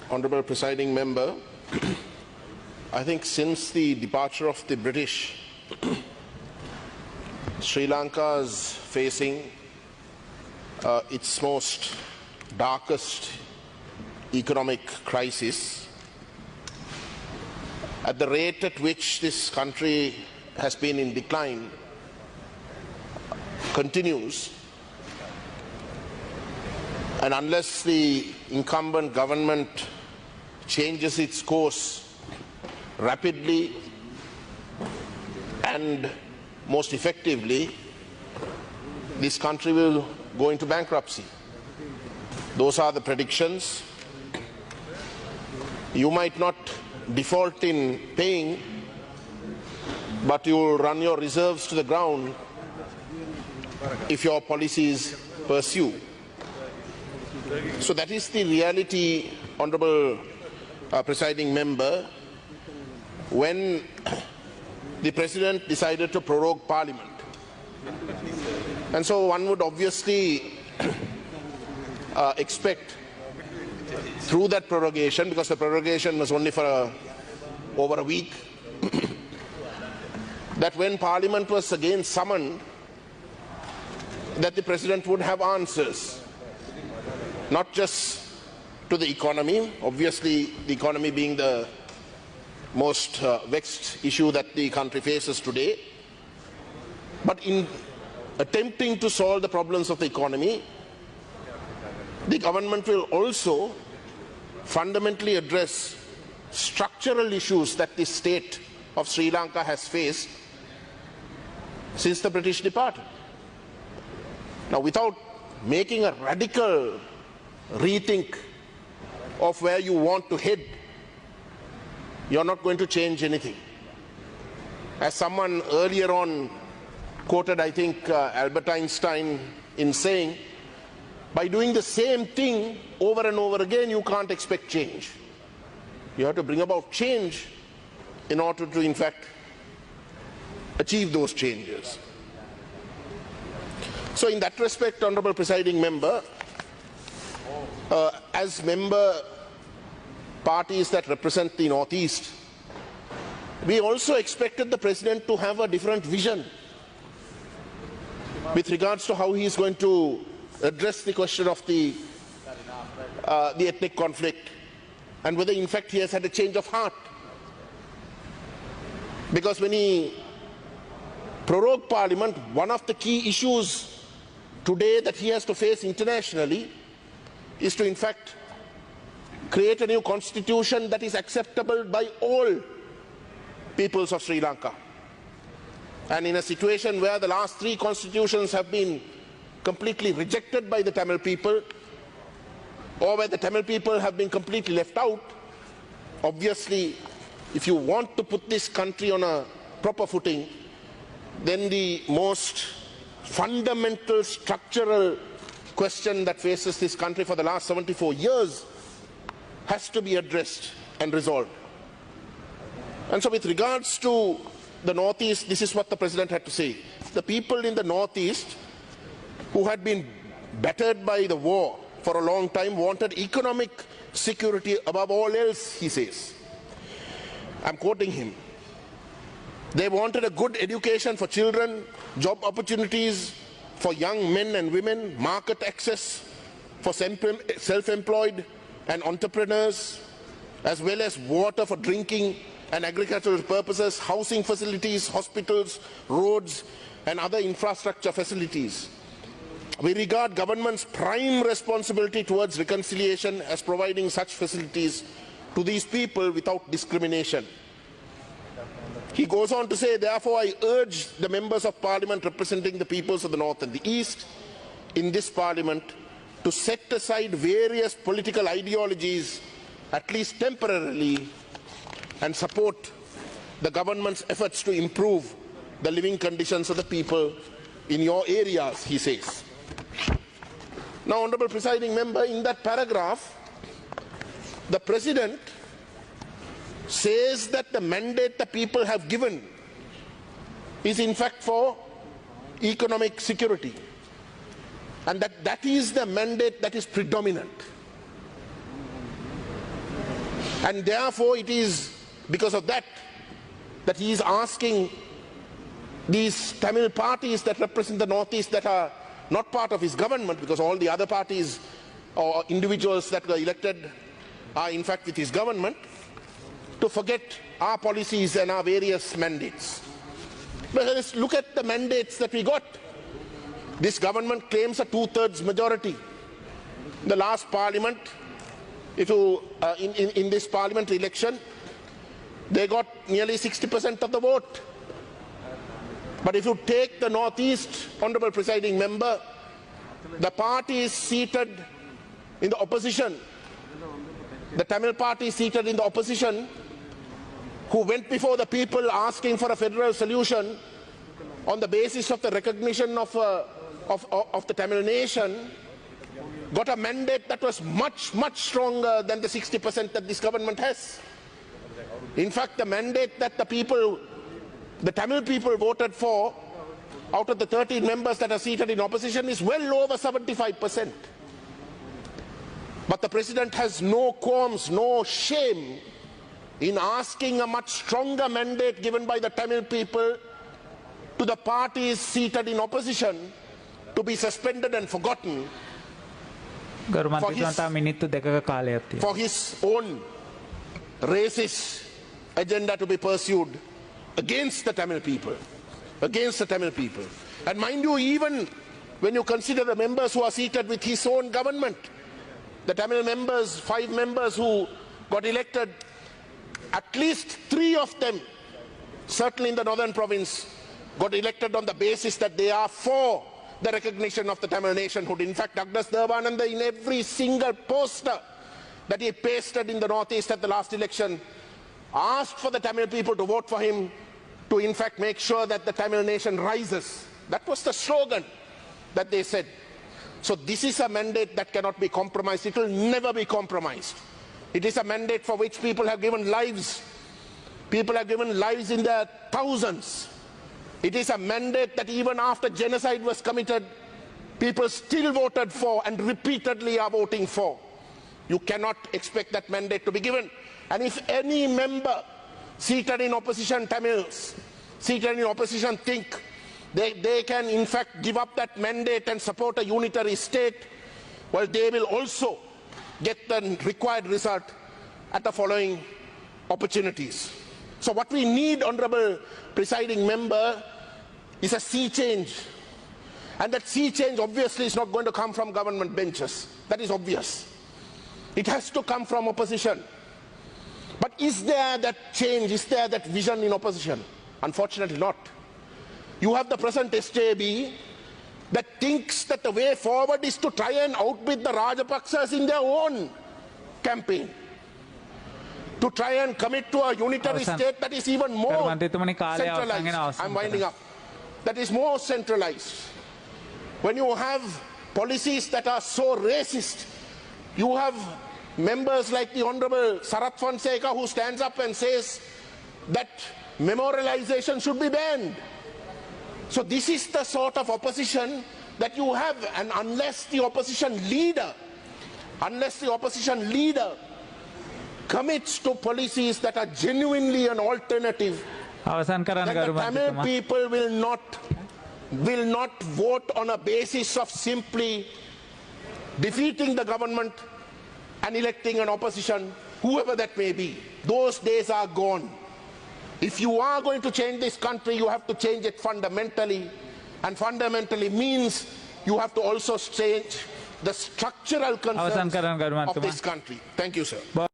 Honourable Presiding Member, I think since the departure of the British, Sri Lanka is facing its most darkest economic crisis. At the rate at which this country has been in decline continues, and unless the incumbent government changes its course rapidly and most effectively, this country will go into bankruptcy. Those are the predictions. You might not default in paying, but you will run your reserves to the ground if your policies pursue. So that is the reality, Honourable Presiding Member, when the President decided to prorogue Parliament. And so one would obviously expect through that prorogation, because the prorogation was only for over a week, that when Parliament was again summoned, that the President would have answers, not just to the economy, obviously the economy being the most vexed issue that the country faces today, but in attempting to solve the problems of the economy, the government will also fundamentally address structural issues that the state of Sri Lanka has faced since the British departed. Now, without making a radical rethink of where you want to head, you're not going to change anything. As someone earlier on quoted, I think, Albert Einstein in saying, by doing the same thing over and over again, you can't expect change. You have to bring about change in order to, in fact, achieve those changes. So in that respect, Honourable Presiding Member, as member parties that represent the Northeast, we also expected the President to have a different vision with regards to how he is going to address the question of the ethnic conflict, and whether in fact he has had a change of heart. Because when he prorogued Parliament, one of the key issues today that he has to face internationally is to in fact create a new constitution that is acceptable by all peoples of Sri Lanka. And in a situation where the last three constitutions have been completely rejected by the Tamil people, or where the Tamil people have been completely left out, obviously, if you want to put this country on a proper footing, then the most fundamental structural question that faces this country for the last 74 years has to be addressed and resolved. And so with regards to the Northeast, this is what the President had to say. The people in the Northeast who had been battered by the war for a long time wanted economic security above all else, he says. I'm quoting him. They wanted a good education for children, job opportunities for young men and women, market access for self-employed and entrepreneurs, as well as water for drinking and agricultural purposes, housing facilities, hospitals, roads, and other infrastructure facilities. We regard government's prime responsibility towards reconciliation as providing such facilities to these people without discrimination. He goes on to say, therefore, I urge the members of Parliament representing the peoples of the North and the East in this Parliament to set aside various political ideologies, at least temporarily, and support the government's efforts to improve the living conditions of the people in your areas, he says. Now, Honourable Presiding Member, in that paragraph, the President says that the mandate the people have given is in fact for economic security, and that is the mandate that is predominant. And therefore it is because of that that he is asking these Tamil parties that represent the Northeast that are not part of his government, because all the other parties or individuals that were elected are in fact with his government, to forget our policies and our various mandates. But let's look at the mandates that we got. This government claims a 2/3 majority. The last parliament, in this parliamentary election, they got nearly 60% of the vote. But if you take the Northeast, Honourable Presiding Member, the parties seated in the opposition, the Tamil party seated in the opposition, who went before the people asking for a federal solution on the basis of the recognition of the Tamil nation, got a mandate that was much, much stronger than the 60% that this government has. In fact, the mandate that the Tamil people voted for, out of the 13 members that are seated in opposition, is well over 75%. But the President has no qualms, no shame in asking a much stronger mandate given by the Tamil people to the parties seated in opposition to be suspended and forgotten for his own racist agenda to be pursued against the Tamil people. Against the Tamil people. And mind you, even when you consider the members who are seated with his own government, the Tamil members, 5 members who got elected, at least 3 of them, certainly in the northern province, got elected on the basis that they are for the recognition of the Tamil nationhood. In fact, Douglas Devananda, in every single poster that he pasted in the Northeast at the last election, asked for the Tamil people to vote for him to in fact make sure that the Tamil nation rises. That was the slogan that they said. So this is a mandate that cannot be compromised. It will never be compromised. It is a mandate for which people have given lives. People have given lives in their thousands. It is a mandate that even after genocide was committed, people still voted for and repeatedly are voting for. You cannot expect that mandate to be given. And if any member seated in opposition, Tamils, seated in opposition, think they can in fact give up that mandate and support a unitary state, well, they will also get the required result at the following opportunities. So what we need, Honourable Presiding Member, is a sea change. And that sea change obviously is not going to come from government benches. That is obvious. It has to come from opposition. But is there that change, is there that vision in opposition? Unfortunately not. You have the present SJB that thinks that the way forward is to try and outbid the Rajapaksas in their own campaign. To try and commit to a unitary state that is even more centralized. I'm winding up. That is more centralized. When you have policies that are so racist, you have members like the Honourable Sarath Fonseca who stands up and says that memorialization should be banned. So this is the sort of opposition that you have, and unless the opposition leader commits to policies that are genuinely an alternative, then the Tamil people will not vote on a basis of simply defeating the government and electing an opposition, whoever that may be. Those days are gone. If you are going to change this country, you have to change it fundamentally. And fundamentally means you have to also change the structural concerns of this country. Thank you, sir.